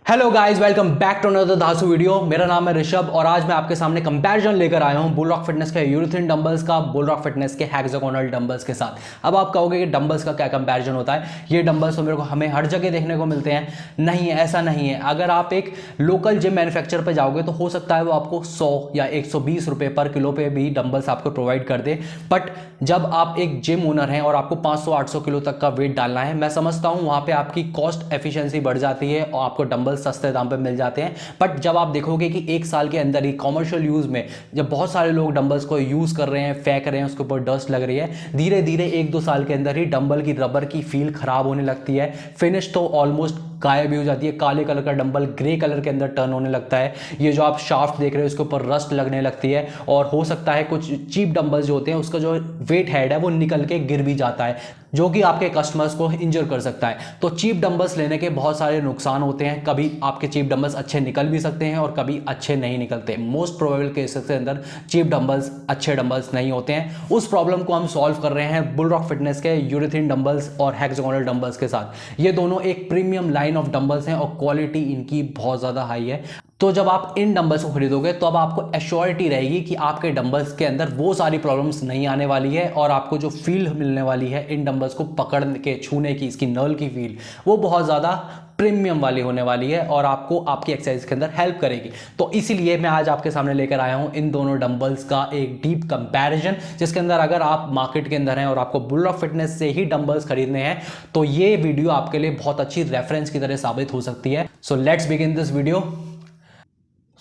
Hello guys, welcome back to another धासु video. मेरा नाम है ऋषभ और आज मैं आपके सामने कंपैरिजन लेकर आया हूं बुल रॉक फिटनेस के यूरोथिन डंबल्स का बुल रॉक फिटनेस के हेक्सागोनल डंबल्स के साथ। अब आप कहोगे कि डंबल्स का क्या कंपैरिजन होता है, ये डंबल्स तो मेरे को हमें हर जगह देखने को मिलते हैं। नहीं है, ऐसा नहीं है। अगर आप एक लोकल जिम मैन्युफैक्चरर पर जाओगे तो हो सकता है वो आपको 100 या 120 रुपये पर किलो पे भी डंबल्स आपको प्रोवाइड कर दे। बट जब आप एक जिम ओनर हैं और आपको 500-800 किलो तक का वेट डालना है, मैं समझता हूं वहां पे आपकी कॉस्ट एफिशिएंसी बढ़ जाती है और आपको डंबल सस्ते दाम पे मिल जाते हैं। बट जब आप देखोगे कि एक साल के अंदर ही कॉमर्शियल यूज में जब बहुत सारे लोग डंबल्स को यूज कर रहे हैं, फेंक रहे हैं, उसके ऊपर डस्ट लग रही है, धीरे धीरे 1-2 साल के अंदर ही डंबल की रबर की फील खराब होने लगती है। फिनिश तो ऑलमोस्ट गायब भी हो जाती है। काले कलर का डंबल ग्रे कलर के अंदर टर्न होने लगता है। ये जो आप शाफ्ट देख रहे हो उसके ऊपर रस्ट लगने लगती है और हो सकता है कुछ चीप डंबल्स जो होते हैं उसका जो वेट हेड है वो निकल के गिर भी जाता है, जो कि आपके कस्टमर्स को इंजर कर सकता है। तो चीप डंबल्स लेने के बहुत सारे नुकसान होते हैं। कभी आपके चीप डंबल्स अच्छे निकल भी सकते हैं और कभी अच्छे नहीं निकलते। मोस्ट प्रोबेबल केसेस के अंदर चीप डंबल्स अच्छे डंबल्स नहीं होते हैं। उस प्रॉब्लम को हम सॉल्व कर रहे हैं बुल रॉक फिटनेस के यूरोथिन डंबल्स और हेक्सागोनल डंबल्स के साथ। ये दोनों एक प्रीमियम लाइन ऑफ डंबल्स हैं और क्वालिटी इनकी बहुत ज़्यादा हाई है। तो जब आप इन डंबल्स को खरीदोगे तो अब आपको एश्योरिटी रहेगी कि आपके डंबल्स के अंदर वो सारी प्रॉब्लम्स नहीं आने वाली है और आपको जो फील मिलने वाली है इन डंबल्स को पकड़ के छूने की, इसकी नर्ल की फील, वो बहुत ज़्यादा प्रीमियम वाली होने वाली है और आपको आपकी एक्सरसाइज के अंदर हेल्प करेगी। तो इसीलिए मैं आज आपके सामने लेकर आया हूं इन दोनों डंबल्स का एक डीप कंपैरिजन, जिसके अंदर अगर आप मार्केट के अंदर हैं और आपको बुल रॉक फिटनेस से ही डंबल्स खरीदने हैं तो ये वीडियो आपके लिए बहुत अच्छी रेफरेंस की तरह साबित हो सकती है। So let's begin this video.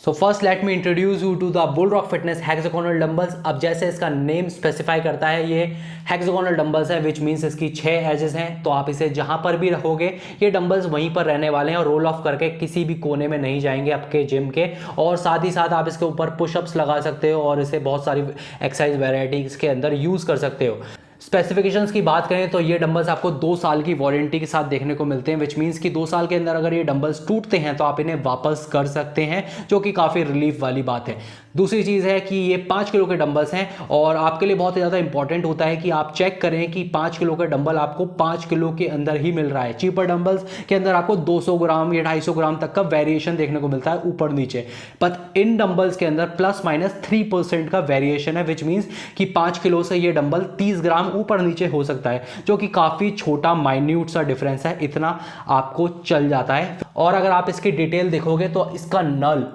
So first let me introduce you to the Bull Rock Fitness hexagonal dumbbells. अब जैसे इसका नेम स्पेसिफाई करता है, ये हेक्सागोनल डंबल्स है, विच मीन्स इसकी 6 एजेस हैं। तो आप इसे जहां पर भी रखोगे ये डंबल्स वहीं पर रहने वाले हैं और रोल ऑफ करके किसी भी कोने में नहीं जाएंगे आपके जिम के। और साथ ही साथ आप इसके ऊपर पुशअप्स लगा सकते हो और इसे बहुत सारी एक्सरसाइज वेराइटीज के अंदर यूज कर सकते हो। स्पेसिफिकेशंस की बात करें तो ये डंबल्स आपको 2 साल की वारंटी के साथ देखने को मिलते हैं, विच मीन्स कि 2 साल के अंदर अगर ये डंबल्स टूटते हैं तो आप इन्हें वापस कर सकते हैं, जो कि काफ़ी रिलीफ वाली बात है। दूसरी चीज़ है कि ये 5 किलो के डंबल्स हैं और आपके लिए बहुत ज़्यादा इंपॉर्टेंट होता है कि आप चेक करें कि 5 किलो का डंबल आपको 5 किलो के अंदर ही मिल रहा है। चीपर डंबल्स के अंदर आपको 200 ग्राम या 250 ग्राम तक का वेरिएशन देखने को मिलता है ऊपर नीचे, पर इन डंबल्स के अंदर ±3% का वेरिएशन है, विच मीन्स कि 5 किलो से ये डंबल 30 ग्राम ऊपर नीचे हो सकता है, जो कि काफ़ी छोटा माइन्यूट सा डिफरेंस है। इतना आपको चल जाता है। और अगर आप इसकी डिटेल देखोगे तो इसका नल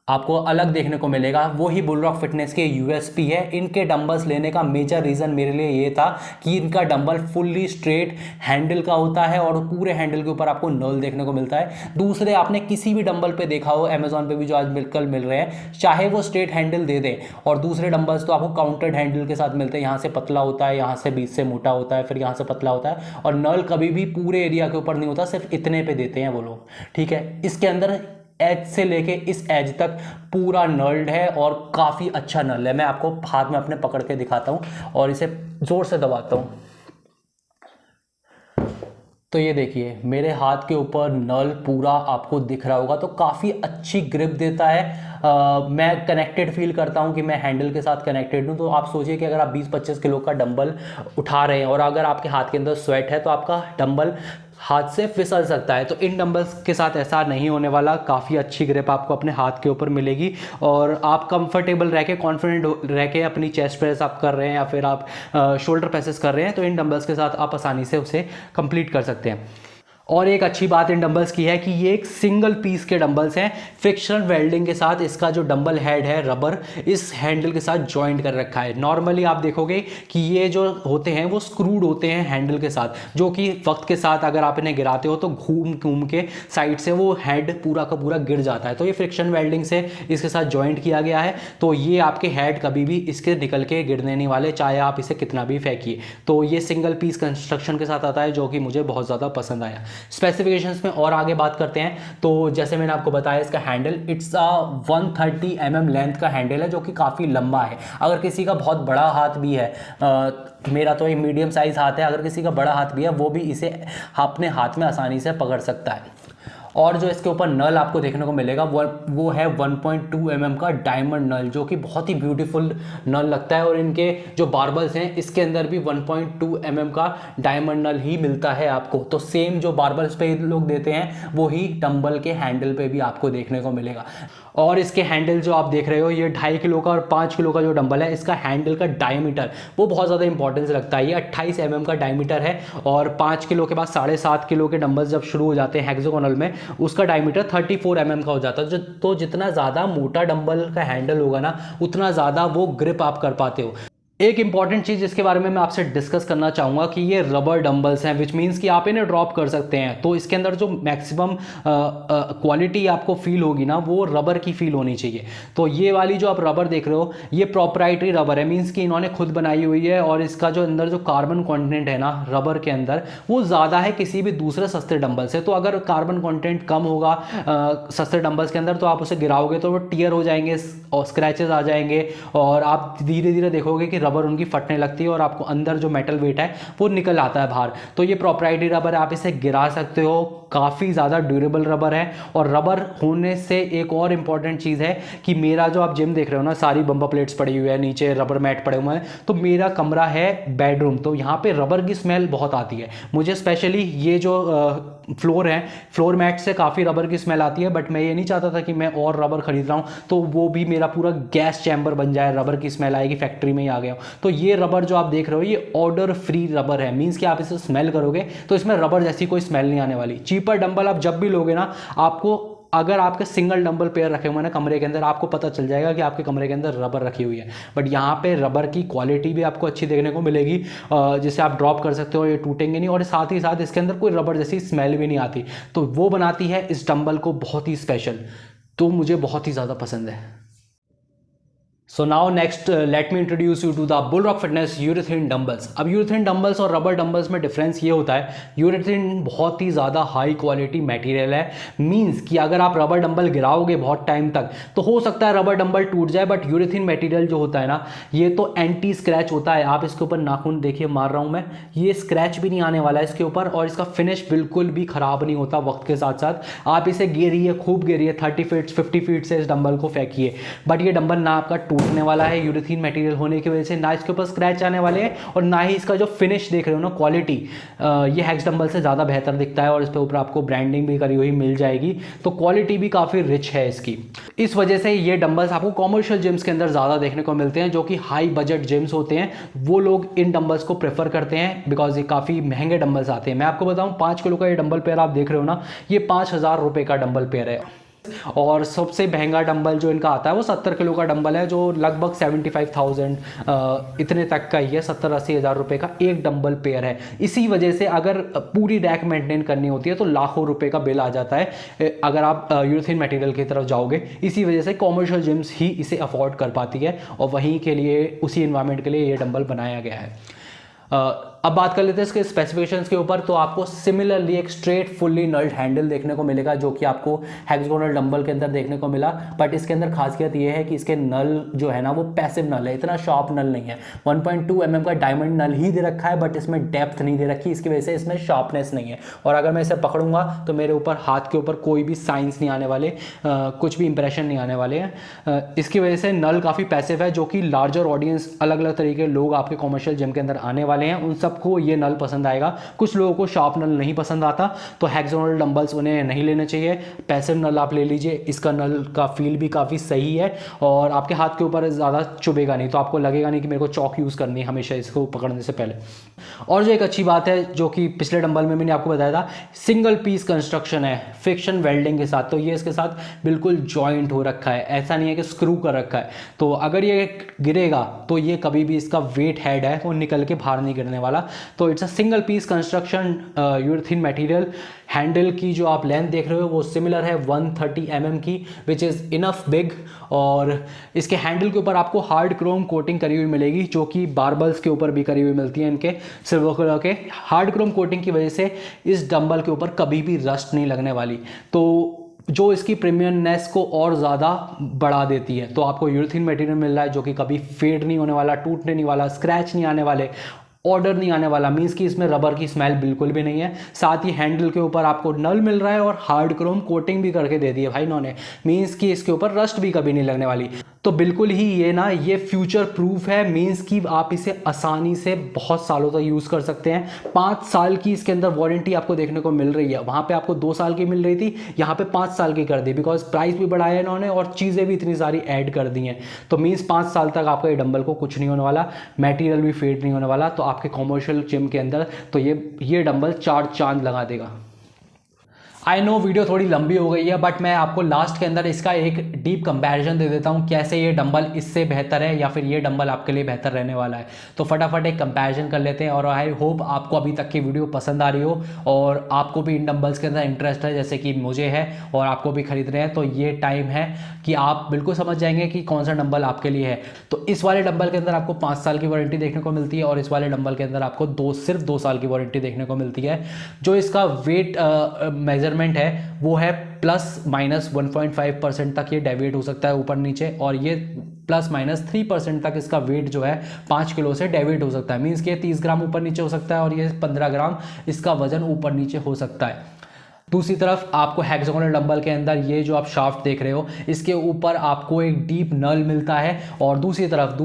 आपको अलग देखने को मिलेगा। वो ही बुल रॉक फिटनेस के यूएसपी है। इनके डंबल्स लेने का मेजर रीज़न मेरे लिए ये था कि इनका डंबल फुल्ली स्ट्रेट हैंडल का होता है और पूरे हैंडल के ऊपर आपको नल देखने को मिलता है। दूसरे आपने किसी भी डंबल पे देखा हो, अमेजॉन पे भी जो आज कल मिल रहे हैं, चाहे वो स्ट्रेट हैंडल दे दें, और दूसरे डंबल्स तो आपको काउंटेड हैंडल के साथ मिलते हैं। यहाँ से पतला होता है, यहाँ से बीच से मोटा होता है, फिर यहाँ से पतला होता है, और नल कभी भी पूरे एरिया के ऊपर नहीं होता, सिर्फ इतने पे देते हैं वो लोग। ठीक है, इसके अंदर एज से लेके इस एज तक पूरा नर्ल्ड है और काफ़ी अच्छा नल है। मैं आपको हाथ में अपने पकड़ के दिखाता हूँ और इसे ज़ोर से दबाता हूँ तो ये देखिए मेरे हाथ के ऊपर नल पूरा आपको दिख रहा होगा। तो काफ़ी अच्छी ग्रिप देता है। मैं कनेक्टेड फील करता हूँ कि मैं हैंडल के साथ कनेक्टेड हूँ। तो आप सोचिए कि अगर आप 20-25 किलो का डंबल उठा रहे हैं और अगर आपके हाथ के अंदर स्वेट है तो आपका डंबल हाथ से फिसल सकता है। तो इन डंबल्स के साथ ऐसा नहीं होने वाला। काफ़ी अच्छी ग्रिप आपको अपने हाथ के ऊपर मिलेगी और आप कंफर्टेबल रह के, कॉन्फिडेंट रह के अपनी चेस्ट प्रेस आप कर रहे हैं या फिर आप शोल्डर प्रेसेस कर रहे हैं तो इन डंबल्स के साथ आप आसानी से उसे कंप्लीट कर सकते हैं। और एक अच्छी बात इन डंबल्स की है कि ये एक सिंगल पीस के डंबल्स हैं। फ्रिक्शन वेल्डिंग के साथ इसका जो डंबल हेड है, रबर इस हैंडल के साथ जॉइंट कर रखा है। नॉर्मली आप देखोगे कि ये जो होते हैं वो स्क्रूड होते हैं हैंडल के साथ, जो कि वक्त के साथ अगर आप इन्हें गिराते हो तो घूम घूम के साइड से वो हेड पूरा का पूरा गिर जाता है। तो ये फ्रिक्शन वेल्डिंग से इसके साथ जॉइंट किया गया है, तो ये आपके हेड कभी भी इसके निकल के गिरने नहीं वाले, चाहे आप इसे कितना भी फेंकिए। तो ये सिंगल पीस कंस्ट्रक्शन के साथ आता है, जो कि मुझे बहुत ज़्यादा पसंद आया। स्पेसिफिकेशंस में और आगे बात करते हैं तो जैसे मैंने आपको बताया, इसका हैंडल इट्स 130 mm लेंथ का हैंडल है, जो कि काफ़ी लंबा है। अगर किसी का बहुत बड़ा हाथ भी है, मेरा तो एक मीडियम साइज हाथ है, अगर किसी का बड़ा हाथ भी है वो भी इसे अपने हाथ में आसानी से पकड़ सकता है। और जो इसके ऊपर नल आपको देखने को मिलेगा वो है 1.2 mm का डायमंड नल, जो कि बहुत ही ब्यूटीफुल नल लगता है। और इनके जो बार्बल्स हैं इसके अंदर भी 1.2 mm का डायमंड नल ही मिलता है आपको। तो सेम जो बार्बल्स पे लोग देते हैं वो ही डंबल के हैंडल पे भी आपको देखने को मिलेगा। और इसके हैंडल जो आप देख रहे हो, ये 2.5 किलो का और 5 किलो का जो डंबल है, इसका हैंडल का डायमीटर वो बहुत ज़्यादा इंपॉर्टेंस रखता है। ये 28 mm का डायमीटर है और 5 किलो के बाद 7.5 किलो के डंबल्स जब शुरू हो जाते हैं हेक्सागोनल में, उसका डायमीटर 34 mm का हो जाता है। तो जितना ज़्यादा मोटा डंबल का हैंडल होगा ना, उतना ज़्यादा वो ग्रिप आप कर पाते हो। एक इंपॉर्टेंट चीज़ जिसके बारे में मैं आपसे डिस्कस करना चाहूँगा कि ये रबर डंबल्स हैं, विच मीन्स कि आप इन्हें ड्रॉप कर सकते हैं। तो इसके अंदर जो मैक्सिमम क्वालिटी आपको फील होगी ना, वो रबर की फील होनी चाहिए। तो ये वाली जो आप रबर देख रहे हो, ये प्रोप्राइटरी रबर है, मीन्स कि इन्होंने खुद बनाई हुई है। और इसका जो अंदर जो कार्बन कॉन्टेंट है ना रबर के अंदर, वो ज़्यादा है किसी भी दूसरे सस्ते डंबल से। तो अगर कार्बन कॉन्टेंट कम होगा सस्ते डंबल्स के अंदर, तो आप उसे गिराओगे तो वो टीयर हो जाएंगे और स्क्रैचेस आ जाएंगे, और आप धीरे धीरे देखोगे कि रबर उनकी फटने लगती है और आपको अंदर जो मेटल वेट है वो निकल आता है बाहर। तो ये प्रोप्राइटरी रबर है, आप इसे गिरा सकते हो, काफ़ी ज़्यादा ड्यूरेबल रबर है। और रबर होने से एक और इम्पॉर्टेंट चीज़ है कि मेरा जो आप जिम देख रहे हो ना, सारी बम्पर प्लेट्स पड़ी हुई है, नीचे रबर मैट पड़े हुए हैं, तो मेरा कमरा है बेडरूम, तो यहाँ पे रबर की स्मेल बहुत आती है मुझे। स्पेशली ये जो फ्लोर है, फ्लोर मैट से काफ़ी रबर की स्मेल आती है। बट मैं ये नहीं चाहता था कि मैं और रबर खरीद रहा हूँ तो वो भी मेरा पूरा गैस चैम्बर बन जाए, रबर की स्मेल आएगी, फैक्ट्री में ही आ गया। तो ये रबर जो आप देख रहे हो, ये ऑर्डर फ्री रबर है, मीन्स कि आप इसे स्मेल करोगे तो इसमें रबर जैसी कोई स्मेल नहीं आने वाली। चीपर डंबल आप जब भी लोगे ना, आपको अगर आपके सिंगल डंबल पेयर रखे हुए ना कमरे के अंदर, आपको पता चल जाएगा कि आपके कमरे के अंदर रबर रखी हुई है। बट यहाँ पे रबर की क्वालिटी भी आपको अच्छी देखने को मिलेगी, जिसे आप ड्रॉप कर सकते हो, ये टूटेंगे नहीं, और साथ ही साथ इसके अंदर कोई रबर जैसी स्मेल भी नहीं आती। तो वो बनाती है इस डंबल को बहुत ही स्पेशल, तो मुझे बहुत ही ज़्यादा पसंद है। So now next let me introduce you to the Bullrock fitness urethane dumbbells. अब यूरेथीन डंबल्स और रबर डंबल्स में डिफरेंस ये होता है, यूरेथीन बहुत ही ज़्यादा हाई क्वालिटी मटेरियल है, मींस कि अगर आप रबर डंबल गिराओगे बहुत टाइम तक तो हो सकता है रबर डंबल टूट जाए। बट यूरेथीन मटेरियल जो होता है ना, ये तो एंटी स्क्रैच होता है। आप इसके ऊपर नाखून देखिए मार रहा हूँ मैं, ये स्क्रैच भी नहीं आने वाला है इसके ऊपर, और इसका फिनिश बिल्कुल भी ख़राब नहीं होता वक्त के साथ साथ। आप इसे गिरिए, खूब गिरिए, 30 फीट 50 फीट से इस डंबल को फेंकिए, बट ये डंबल ना आपका टूटने वाला है यूरेथीन मटेरियल होने की वजह से, ना इसके ऊपर स्क्रैच आने वाले हैं, और ना ही इसका जो फिनिश देख रहे हो ना क्वालिटी, ये हेक्स डंबल से ज़्यादा बेहतर दिखता है। और इस पे ऊपर आपको ब्रांडिंग भी करी हुई मिल जाएगी, तो क्वालिटी भी काफ़ी रिच है इसकी। इस वजह से ये डंबल्स आपको कॉमर्शियल जिम्स के अंदर ज़्यादा देखने को मिलते हैं, जो कि हाई बजट जिम्स होते हैं, वो लोग इन डंबल्स को प्रेफर करते हैं बिकॉज ये काफ़ी महंगे डंबल्स आते हैं। मैं आपको बताऊँ, 5 किलो का ये डंबल पेयर आप देख रहे हो ना, ये 5,000 रुपये का डंबल पेयर है। और सबसे महंगा डंबल जो इनका आता है वो 70 किलो का डंबल है, जो लगभग 75,000 इतने तक का ही है, 70-80 हज़ार रुपये का एक डंबल पेयर है। इसी वजह से अगर पूरी रैक मेंटेन करनी होती है तो लाखों रुपए का बिल आ जाता है अगर आप यूरेथीन मटेरियल की तरफ जाओगे। इसी वजह से कॉमर्शियल जिम्स ही इसे अफोर्ड कर पाती है, और वहीं के लिए, उसी इन्वायरमेंट के लिए ये डंबल बनाया गया है। अब बात कर लेते हैं इसके स्पेसिफिकेशंस के ऊपर। तो आपको सिमिलरली एक स्ट्रेट फुल्ली नल्ड हैंडल देखने को मिलेगा, जो कि आपको हेक्सागोनल डंबल के अंदर देखने को मिला। बट इसके अंदर खासियत ये है कि इसके नल जो है ना, वो पैसिव नल है, इतना शार्प नल नहीं है। 1.2 mm का डायमंड नल ही दे रखा है, बट इसमें डेप्थ नहीं दे रखी, इसकी वजह से इसमें शार्पनेस नहीं है। और अगर मैं इसे पकड़ूंगा तो मेरे ऊपर, हाथ के ऊपर कोई भी साइंस नहीं आने वाले, कुछ भी इंप्रेशन नहीं आने वाले हैं। इसकी वजह से नल काफ़ी पैसिव है, जो कि लार्जर ऑडियंस, अलग अलग तरीके के लोग आपके कॉमर्शियल जिम के अंदर आने वाले हैं, उन सबको ये नल पसंद आएगा। कुछ लोगों को शार्प नल नहीं पसंद आता, तो हेक्सागोनल डंबल्स उन्हें नहीं लेने चाहिए। पैसिव नल आप ले लीजिए, इसका नल का फील भी काफ़ी सही है, और आपके हाथ के ऊपर ज़्यादा चुभेगा नहीं, तो आपको लगेगा नहीं कि मेरे को चौक यूज़ करनी है हमेशा इसको पकड़ने से पहले। और जो एक अच्छी बात है, जो कि पिछले डंबल में मैंने आपको बताया था, सिंगल पीस कंस्ट्रक्शन है फ्रिक्शन वेल्डिंग के साथ। तो ये इसके साथ बिल्कुल जॉइंट हो रखा है, ऐसा नहीं है कि स्क्रू कर रखा है। तो अगर ये गिरेगा तो ये कभी भी, इसका वेट हेड है वो निकल के बाहर नहीं गिरने वाला। तो it's a single piece construction urethane material. Handle की जो आप लेंथ देख रहे हो वो सिमिलर है 130 mm की, विच इज़ इनफ बिग। और इसके हैंडल के ऊपर आपको हार्ड क्रोम कोटिंग करी हुई मिलेगी, जो कि बारबल्स के ऊपर भी करी हुई मिलती है इनके सिल्वर कलर के। हार्ड क्रोम कोटिंग की वजह से इस डंबल के ऊपर कभी भी रस्ट नहीं लगने वाली, तो जो इसकी प्रीमियमनेस को और ज़्यादा बढ़ा देती है। तो आपको यूरेथीन मटेरियल मिल रहा है जो कि कभी फेड नहीं होने वाला, टूटने नहीं वाला, स्क्रैच नहीं आने वाले, ऑर्डर नहीं आने वाला, मीन्स कि इसमें रबर की स्मेल बिल्कुल भी नहीं है। साथ ही हैंडल के ऊपर आपको नल मिल रहा है और हार्ड क्रोम कोटिंग भी करके दे दी है भाई इन्होंने, मीन्स कि इसके ऊपर रस्ट भी कभी नहीं लगने वाली। तो बिल्कुल ही ये फ्यूचर प्रूफ है, मीन्स कि आप इसे आसानी से बहुत सालों तक यूज़ कर सकते हैं। 5 साल की इसके अंदर वारंटी आपको देखने को मिल रही है, वहाँ पे आपको 2 साल की मिल रही थी, यहाँ पे 5 साल की कर दी, बिकॉज प्राइस भी बढ़ाया इन्होंने और चीज़ें भी इतनी सारी ऐड कर दी हैं। तो मीन्स 5 साल तक आपका ये डंबल को कुछ नहीं होने वाला, मटेरियल भी फेड नहीं होने वाला। तो आपके कॉमर्शियल जिम के अंदर तो ये डंबल 4 चांद लगा देगा। आई नो वीडियो थोड़ी लंबी हो गई है, बट मैं आपको लास्ट के अंदर इसका एक डीप कंपैरिजन दे देता हूँ, कैसे ये डंबल इससे बेहतर है या फिर ये डंबल आपके लिए बेहतर रहने वाला है। तो फटाफट एक कंपैरिजन कर लेते हैं। और आई होप आपको अभी तक की वीडियो पसंद आ रही हो और आपको भी इन डंबल्स के अंदर इंटरेस्ट है जैसे कि मुझे है और आपको भी खरीद रहे हैं। तो ये टाइम है कि आप बिल्कुल समझ जाएंगे कि कौन सा डंबल आपके लिए है। तो इस वाले डंबल के अंदर आपको 5 साल की वारंटी देखने को मिलती है और इस वाले डंबल के अंदर आपको सिर्फ 2 साल की वारंटी देखने को मिलती है। जो इसका वेट मेजरमेंट है वो है ±1.5% तक ये डेविएट हो सकता है ऊपर नीचे, और ये ±3% तक इसका वेट जो है 5 किलो से डेविएट हो सकता है। मीन्स कि 30 ग्राम ऊपर नीचे हो सकता है और ये 15 ग्राम इसका वजन ऊपर नीचे हो सकता है। दूसरी तरफ आपको हेक्सागोनल डंबल के अंदर ये जो आप शाफ्ट देख रहे हो इसके ऊपर आपको एक डीप नल मिलता है, और दूसरी तरफ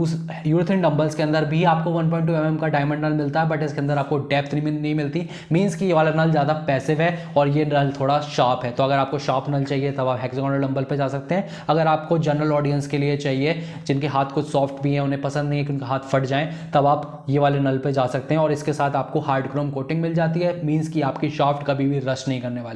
यूरेथन डंबल्स के अंदर भी आपको 1.2 mm का डायमंड नल मिलता है, बट इसके अंदर आपको डेप्थ नहीं मिलती। मीन्स कि ये वाला नल ज़्यादा पैसिव है और ये नल थोड़ा शार्प है। तो अगर आपको शार्प नल चाहिए तब आप हेक्सागोनल डंबल पे जा सकते हैं। अगर आपको जनरल ऑडियंस के लिए चाहिए जिनके हाथ कुछ सॉफ्ट भी हैं, उन्हें पसंद नहीं है कि उनका हाथ फट जाए, तब आप ये वाले नल पे जा सकते हैं। और इसके साथ आपको हार्ड क्रोम कोटिंग मिल जाती है, मीन्स कि आपकी शाफ्ट कभी भी रस्ट नहीं करने वाली।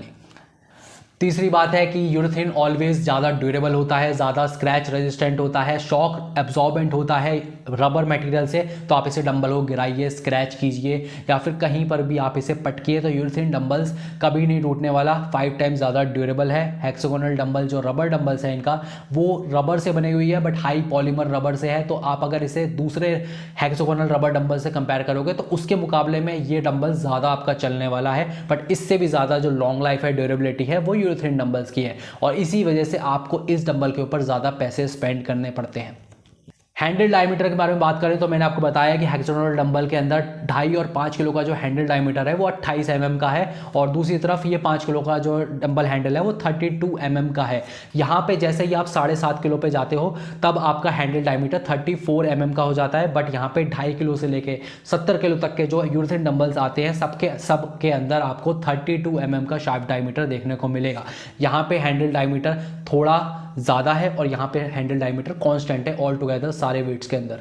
तीसरी बात है कि यूरेथन ऑलवेज ज़्यादा ड्यूरेबल होता है, ज़्यादा स्क्रैच रेजिस्टेंट होता है, शॉक एब्जॉर्बेंट होता है रबर मटेरियल से। तो आप इसे डंबल को गिराइए, स्क्रैच कीजिए या फिर कहीं पर भी आप इसे पटकिए तो यूरेथन डंबल्स कभी नहीं टूटने वाला। 5 टाइम्स ज़्यादा ड्यूरेबल है। हेक्सागोनल डंबल जो रबर डंबल्स है इनका वो रबर से बनी हुई है, बट हाई पॉलीमर रबर से है। तो आप अगर इसे दूसरे हेक्सागोनल रबर डंबल से कंपेयर करोगे तो उसके मुकाबले में ये डंबल ज़्यादा आपका चलने वाला है, बट इससे भी ज़्यादा जो लॉन्ग लाइफ है, ड्यूरेबिलिटी है, वो यूरेथन डंबल्स की है। और इसी वजह से आपको इस डंबल के ऊपर ज़्यादा पैसे स्पेंड करने पड़ते हैं। हैंडल डायमीटर के बारे में बात करें तो मैंने आपको बताया कि हेक्सागोनल डंबल के अंदर 2.5 और 5 किलो का जो हैंडल डायमीटर है वो 28 mm का है, और दूसरी तरफ ये 5 किलो का जो डंबल हैंडल है वो 32 mm का है। यहाँ पे जैसे ही आप 7.5 किलो पे जाते हो तब आपका हैंडल डायमीटर 34 mm का हो जाता है, बट यहाँ पे 2.5 किलो से लेके 70 किलो तक के जो यूरेथन डंबल्स आते हैं सबके अंदर आपको 32 mm का शाफ्ट डायमीटर देखने को मिलेगा। यहाँ पे हैंडल डायमीटर थोड़ा ज़्यादा है और यहाँ पे हैंडल डायमीटर कांस्टेंट है ऑल टुगेदर सारे वेट्स के अंदर।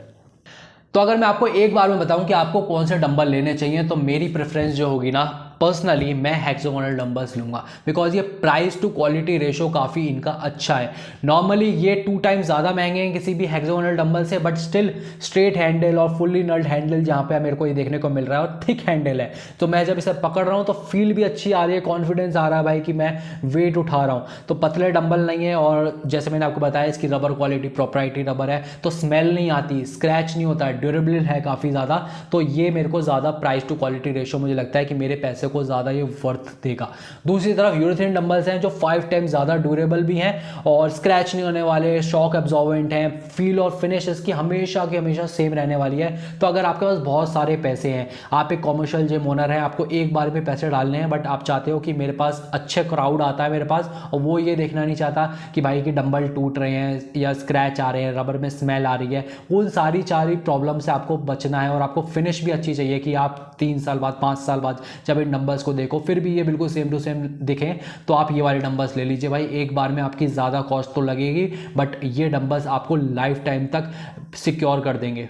तो अगर मैं आपको एक बार में बताऊं कि आपको कौन से डंबल लेने चाहिए तो मेरी प्रेफरेंस जो होगी ना, पर्सनली मैं हेक्सागोनल डंबल्स लूँगा, बिकॉज ये प्राइस टू क्वालिटी रेशो काफ़ी इनका अच्छा है। नॉर्मली ये 2 टाइम्स ज़्यादा महंगे हैं किसी भी हेक्सागोनल डंबल से, बट स्टिल स्ट्रेट हैंडल और फुल्ली नल्ड हैंडल जहाँ पे मेरे को ये देखने को मिल रहा है, और थिक हैंडल है। तो मैं जब इसे पकड़ रहा हूँ तो फील भी अच्छी आ रही है, कॉन्फिडेंस आ रहा है भाई कि मैं वेट उठा रहा हूँ। तो पतले डंबल नहीं है, और जैसे मैंने आपको बताया इसकी रबर क्वालिटी प्रोप्राइटरी रबर है, तो स्मेल नहीं आती, स्क्रैच नहीं होता है, ड्यूरेबल है काफ़ी ज़्यादा। तो ये मेरे को ज़्यादा प्राइस टू क्वालिटी रेशो मुझे लगता है कि मेरे पैसे को ज़्यादा ये वर्थ देगा। दूसरी तरफ यूरेथन डंबल्स हैं जो 5 टाइम्स ज़्यादा ड्यूरेबल भी हैं और स्क्रैच नहीं होने वाले, शॉक एब्जॉर्बेंट हैं, फील और फिनिश इसकी हमेशा की हमेशा सेम रहने वाली है। तो अगर आपके पास बहुत सारे पैसे हैं, आप एक कॉमर्शियल जिम ओनर हैं, आपको एक बार में पैसे डालने हैं, बट आप चाहते हो कि मेरे पास अच्छे क्राउड आता है मेरे पास, और वो ये देखना नहीं चाहता कि भाई कि डंबल टूट रहे हैं या स्क्रैच आ रहे हैं, रबर में स्मेल आ रही है, उन सारी प्रॉब्लम से आपको बचना है। और आपको फिनिश भी अच्छी चाहिए कि आप 3 साल बाद 5 साल बाद जब इन डंबल्स को देखो फिर भी ये बिल्कुल सेम टू सेम दिखें, तो आप ये वाले डंबल्स ले लीजिए भाई। एक बार में आपकी ज़्यादा कॉस्ट तो लगेगी, बट ये डंबल्स आपको लाइफ टाइम तक सिक्योर कर देंगे।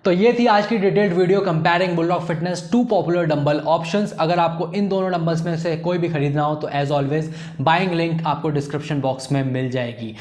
तो ये थी आज की detailed video comparing Bullrock fitness 2 popular dumbbell options. अगर आपको इन दोनों डंबल्स में से कोई भी खरीदना हो तो एज ऑलवेज बाइंग लिंक आपको डिस्क्रिप्शन बॉक्स में मिल जाएगी।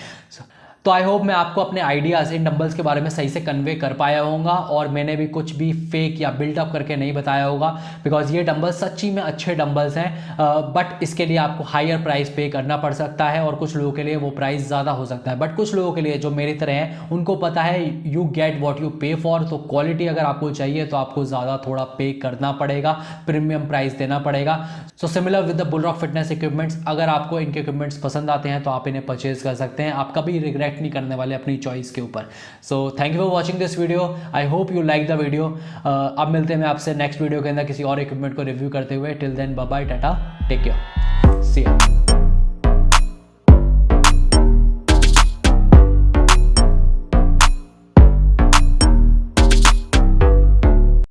तो आई होप मैं आपको अपने आइडियाज़ इन डंबल्स के बारे में सही से कन्वे कर पाया होगा और मैंने भी कुछ भी फेक या बिल्डअप करके नहीं बताया होगा, बिकॉज ये डंबल्स सच्ची में अच्छे डंबल्स हैं, बट इसके लिए आपको हायर प्राइस पे करना पड़ सकता है और कुछ लोगों के लिए वो प्राइस ज़्यादा हो सकता है। बट कुछ लोगों के लिए जो मेरी तरह हैं उनको पता है यू गेट वॉट यू पे फॉर। तो क्वालिटी अगर आपको चाहिए तो आपको ज़्यादा थोड़ा पे करना पड़ेगा, प्रीमियम प्राइस देना पड़ेगा। So similar with the Bullrock fitness equipments, अगर आपको इनके इक्विपमेंट्स पसंद आते हैं तो आप इन्हें परचेज कर सकते हैं, आप कभी रिग्रेट रिएक्ट नहीं करने वाले अपनी चॉइस के ऊपर। So thank you for watching this video, I hope you like the video. अब मिलते हैं मैं आपसे नेक्स्ट वीडियो के अंदर किसी और इक्विपमेंट को रिव्यू करते हुए। Till then bye bye, tata, take care, see you.